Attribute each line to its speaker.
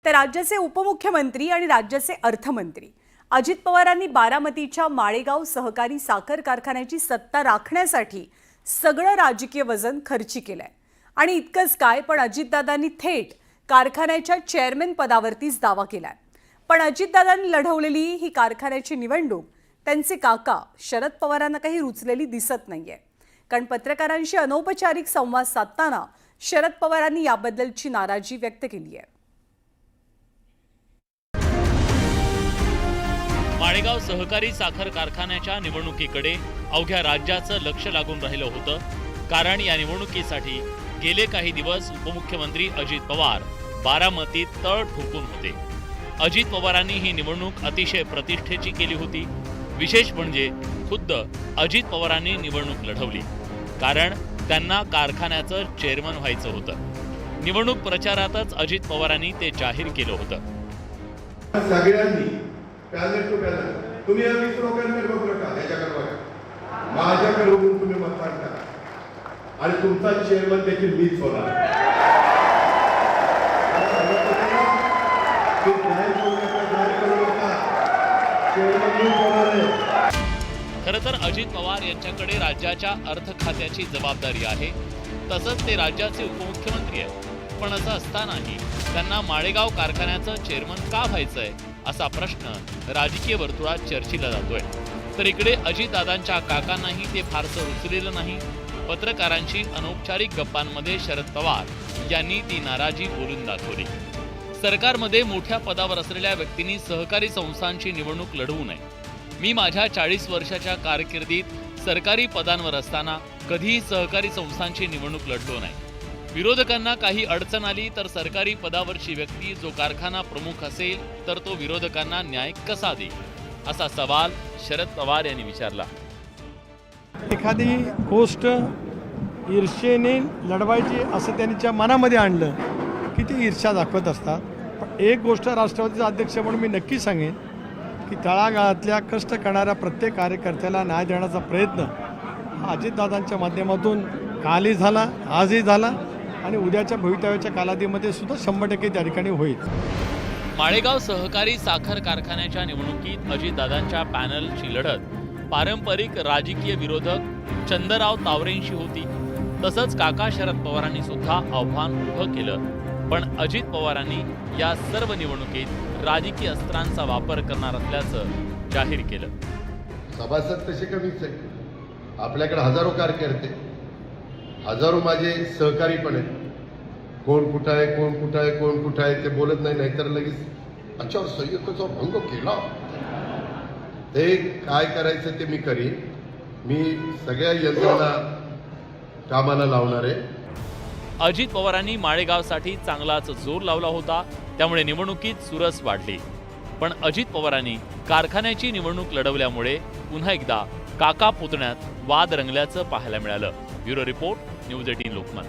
Speaker 1: तर राज्याचे उपमुख्यमंत्री आणि राज्याचे अर्थमंत्री अजित पवारांनी बारामतीच्या माळेगाव सहकारी साखर कारखान्याची सत्ता राखण्यासाठी सगळं राजकीय वजन खर्ची केलंय। आणि इतकंच काय, पण अजितदादांनी थेट कारखान्याच्या चेअरमन पदावरतीच दावा केलाय। पण अजितदादांनी लढवलेली ही कारखान्याची निवडणूक त्यांचे काका शरद पवारांना काही रुचलेली दिसत नाहीये। कारण पत्रकारांशी अनौपचारिक संवाद साधताना शरद पवारांनी याबद्दलची नाराजी व्यक्त केली आहे।
Speaker 2: माळेगाव सहकारी साखर कारखान्याच्या निवडणुकीकडे अवघ्या राज्याचं लक्ष लागून राहिलं होतं। कारण या निवडणुकीसाठी गेले काही दिवस उपमुख्यमंत्री अजित पवार बारामतीत तळ ठोकून होते। अजित पवारांनी ही निवडणूक अतिशय प्रतिष्ठेची केली होती। विशेष म्हणजे खुद्द अजित पवारांनी निवडणूक लढवली, कारण त्यांना कारखान्याचं चेअरमन व्हायचं होतं। निवडणूक प्रचारातच अजित पवारांनी ते जाहीर केलं होतं।
Speaker 3: सगळ्यांनी पॅनल टू पॅनल तुम्ही या 20 लोकांकडे बघू नका, ह्याच्याकडे बघा, माझ्याकडे बघून तुम्ही मतदान करा आणि तुमचा चेअरमन देखील मीच होणार।
Speaker 2: खरं तर अजित पवार यांच्याकडे राज्याच्या अर्थ खात्याची जबाबदारी आहे, तसंच ते राज्याचे उपमुख्यमंत्री आहेत। पण असं असतानाही त्यांना माळेगाव कारखान्याचं चेअरमन का व्हायचंय असा प्रश्न राजकीय वर्तुळात चर्चिला जातोय। तर इकडे अजितदादांच्या काकांनाही ते फारसं रुचलेलं नाही। पत्रकारांशी अनौपचारिक गप्पांमध्ये शरद पवार यांनी ती नाराजी बोलून दाखवली। सरकारमध्ये मोठ्या पदावर असलेल्या व्यक्तींनी सहकारी संस्थांची निवडणूक लढवू नये। मी माझ्या 40 वर्षाच्या कारकिर्दीत सरकारी पदांवर असताना कधीही सहकारी संस्थांची निवडणूक लढलो नाही। विरोधकांना काही अडचण आली तर सरकारी पदावरची व्यक्ती जो कारखाना प्रमुख असेल तर तो विरोधकांना न्याय कसा देईल, असा सवाल शरद पवार यांनी विचारला।
Speaker 4: एखादी गोष्ट ईर्ष्येने लढवायची असं त्यांच्या मनामध्ये आणलं की ते ईर्ष्या दाखवत असतात। पण एक गोष्ट राष्ट्रवादीचा अध्यक्ष म्हणून मी नक्की सांगेन की तळागाळातल्या कष्ट करणाऱ्या प्रत्येक कार्यकर्त्याला न्याय देण्याचा प्रयत्न हा अजितदादांच्या माध्यमातून कालही झाला, आजही झाला आणि उद्याच्या भवितव्याच्या कालावधीमध्ये सुद्धा 100% त्या ठिकाणी होईल।
Speaker 2: माळेगाव सहकारी साखर कारखान्याच्या निवडणुकीत अजितदादांच्या पॅनलची लढत पारंपरिक राजकीय विरोधक चंद्रराव तावरेंशी होती। तसंच काका शरद पवारांनी सुद्धा आव्हान उभं केलं। पण अजित पवारांनी या सर्व निवडणुकीत राजकीय अस्त्रांचा वापर करणार असल्याचं जाहीर केलं।
Speaker 3: सभासद तसे कमीच आहे, आपल्याकडे हजारो कार्यकर्ते, हजारो माझे सहकारी पण आहेत। कोण कुठं आहे, कोण कुठं आहे, कोण कुठं आहे ते बोलत नाही, नाहीतर लगेच आचारसंहितेचा भंग केला। ते काय करायचं ते मी करीन। मी सगळ्या यंत्रणा कामाला लावणार आहे।
Speaker 2: अजित पवारांनी माळेगावसाठी चांगलाच जोर लावला होता, त्यामुळे निवडणुकीत चुरस वाढली। पण अजित पवारांनी कारखान्याची निवडणूक लढवल्यामुळे पुन्हा एकदा काका पुतण्यात वाद रंगल्याचं पाहायला मिळालं। Bureau report, news 18 Lokmat.